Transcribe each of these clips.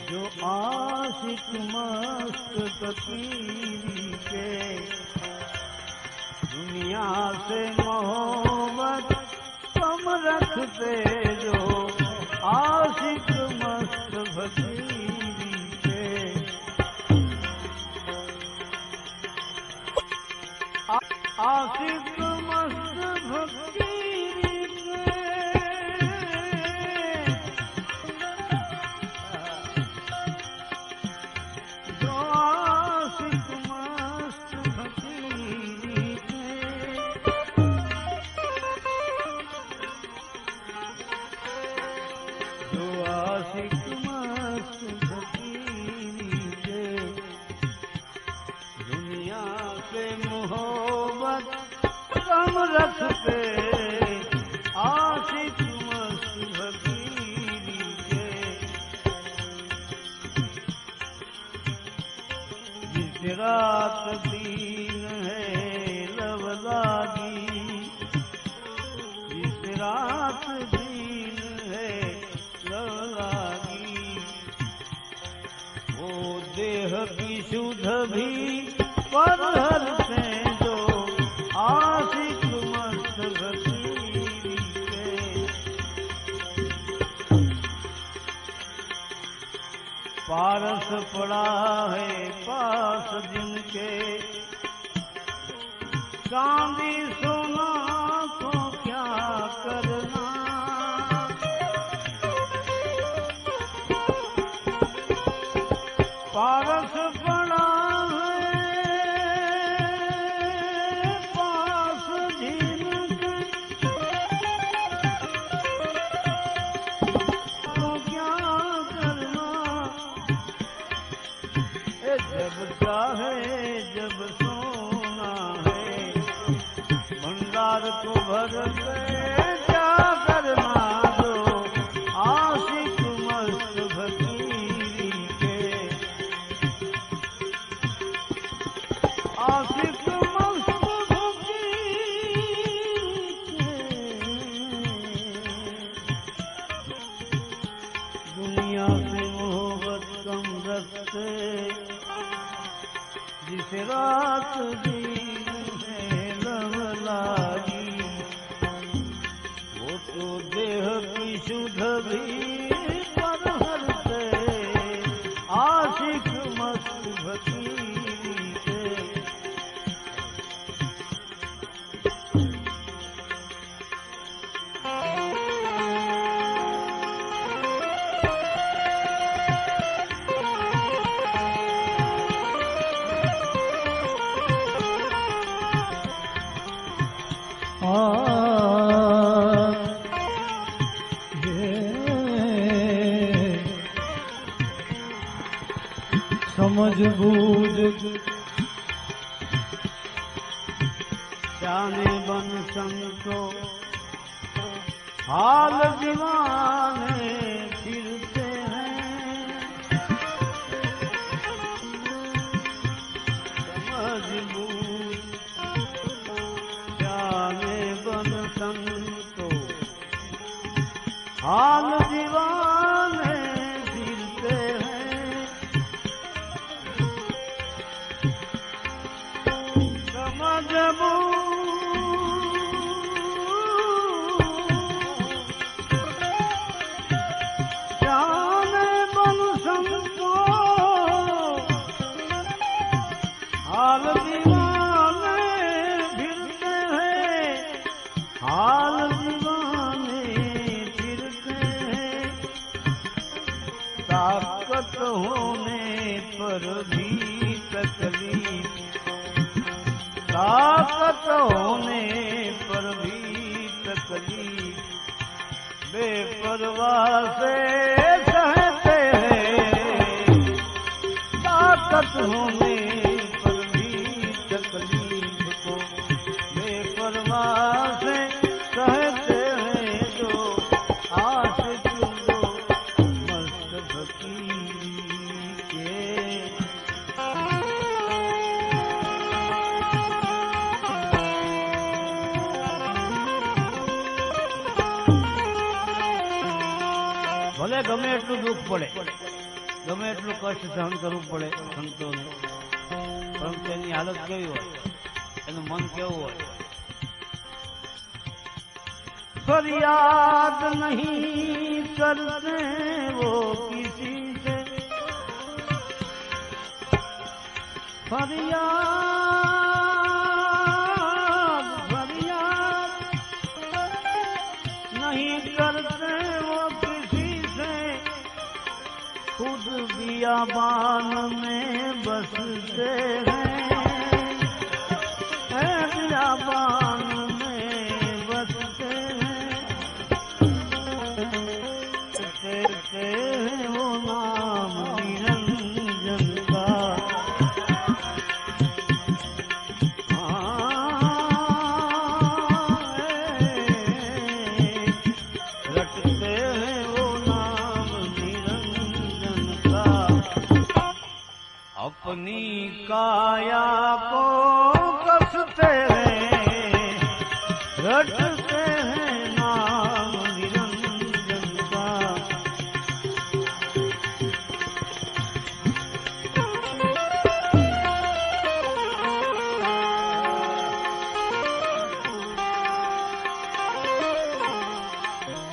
जो आशिक मस्त फकीरी के दुनिया से मोहब्बत कम रखते, जो आशिक मस्त फकीरी के आशिक मस्त फकीरी के जो आशिक मस्त फकीरी के जो आशिक मस्त फकीरी के दुनिया से मोहब्बत कम रखते, आशिक मस्त फकीरी के जिस रात दीन है लब लागी, जिस रात दीन है लब लागी, वो देह की शुद्ध भी पर हरते, जो आशिक मस्त फकीरी के पारस पड़ा है पास जिनके, चांदी सोना को क्या करना, पारस पड़ा जब चाहे जब सोना है, भंडार को भर के क्या करना, जो आशिक मस्त फकीरी के आशिक मस्त फकीरी के दुनिया से मोहब्बत कम रखते, जिस रात दीन है लब लागी, वो तो देह की शुद्ध भी पर हरते, आशिक मस्त फकीरी के समझ बूझ जाने बन संतो हाल दीवाने फिरते हैं, समझ बूझ जाने बन संतो हाल दीवाने फिरते हैं, समझ बूझ जाने बन संतो हाल दीवाने फिरते हैं, हाल दीवाने फिरते हैं, ताकत होने पर भी तकलीफ, ताकत होने पर भी तकलीफ, बेपरवाह से सहते हैं, ताकत होने पर भी तकलीफ को बेपरवाह से सहते हैं, जो आशिक जो मस्त फकीरी के ભલે ગમે એટલું દુઃખ પડે, ગમે એટલું કષ્ટ સહન કરવું પડે સંતોને, પરંતુ તેની હાલત કેવી હોય, એનું મન કેવું હોય? फरियाद नहीं करते वो किसी से, फरियाद फरियाद नहीं करते वो किसी से, खुद बियाबान में बसते हैं बियाबान में बसते हैं, कहते हैं वो नाम निरंजन का, रटते हैं वो नाम निरंजन का, अपनी काया को कसते हैं, रटते हैं नाम निरंजन का।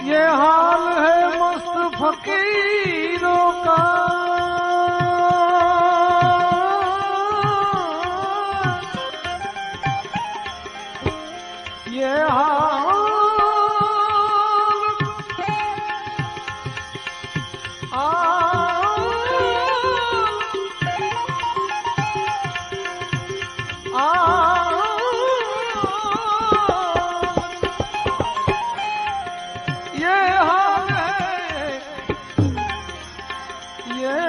ये हाल है मस्त फकीरों का, ये हाल ये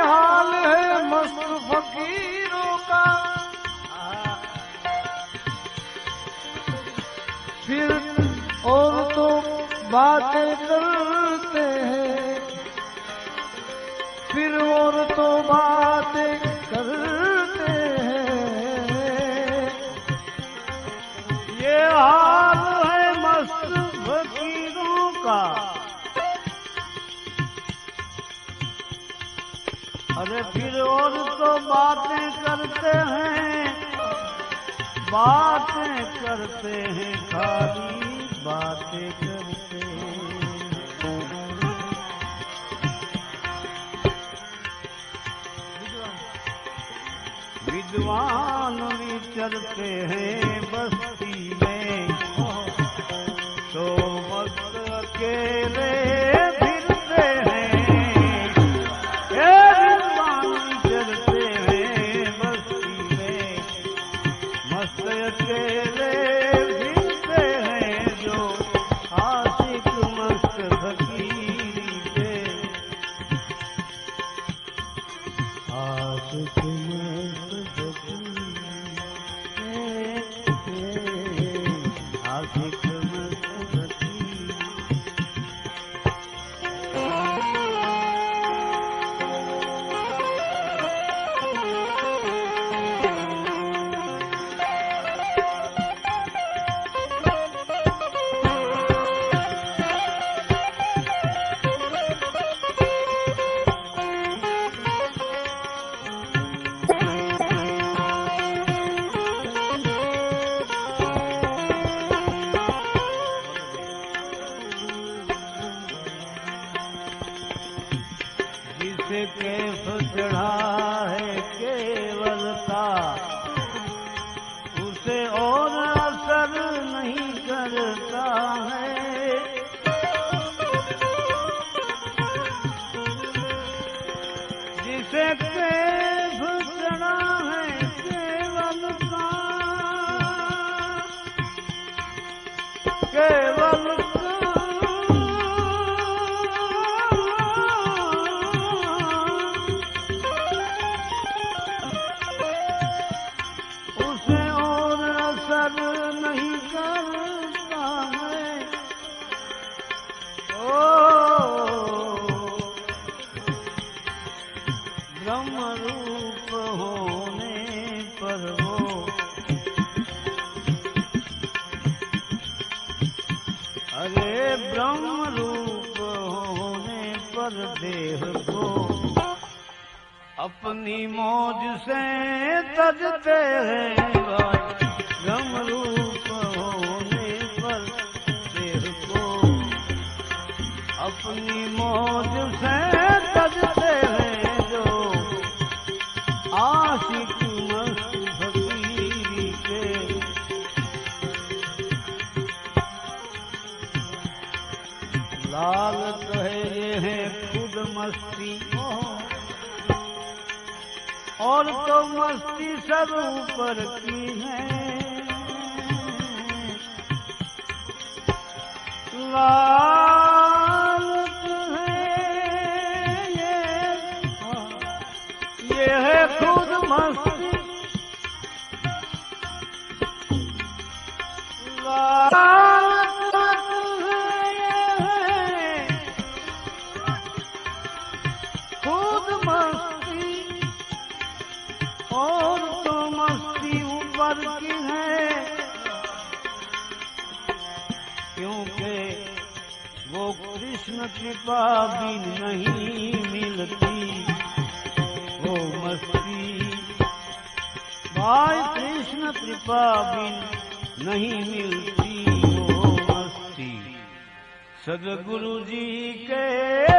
हाल है मस्त फकीरों का, फिर और तो बातें करते हैं, फिर और तो बातें करते हैं, ये हाल है मस्त फकीरों का। अरे फिर और तो बातें करते हैं, बातें करते हैं, खाली बातें करते हैं। विद्वान विचरते हैं बस्ती में, तो मस्त अकेले फिरते हैं, ये विद्वान विचरते हैं बस्ती में, मस्त अकेले फिरते हैं, जो आशिक मस्त फकीरी पे, आशिक मस्त फकीरी, आशिक मस्त फकीरी। जिसे कैफ चढ़ा है केवलता, उसे और असर नहीं करता है, जिसे कैफ चढ़ा है केवलता, केवलता नहीं करता है। ओ ब्रह्म रूप होने पर वो, अरे ब्रह्म रूप होने पर पर देह को अपनी मौज से तजते हैं भाई, गम रूप होने पर देह को अपनी मौज से तजते हैं जो आशिक मस्त फकीरी के। लाल कहे हैं खुद मस्ती और तो मस्ती सब ऊपर की है। लाल है ये है खुद मस्ती, खुद मस्ती और तो मस्ती ऊपर की है, क्योंकि वो कृष्ण कृपा भी नहीं मिलती वो मस्ती भाई, कृष्ण कृपा भी नहीं मिलती वो मस्ती। सदगुरु जी के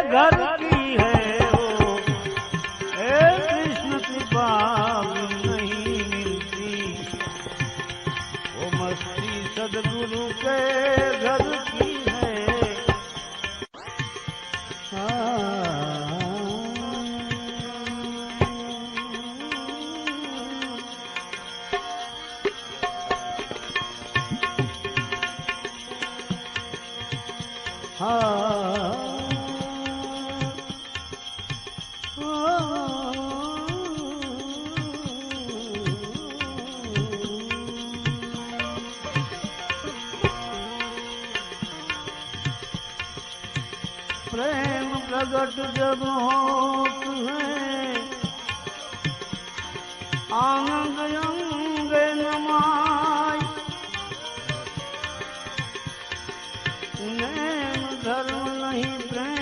घर की है वो, कृष्ण कृपा भी नहीं मिलती वो मस्ती, सदगुरु के घर की है। प्रेम प्रगट जब होत है आनंद अंग नमाय, नेम धर्म नहीं प्रेम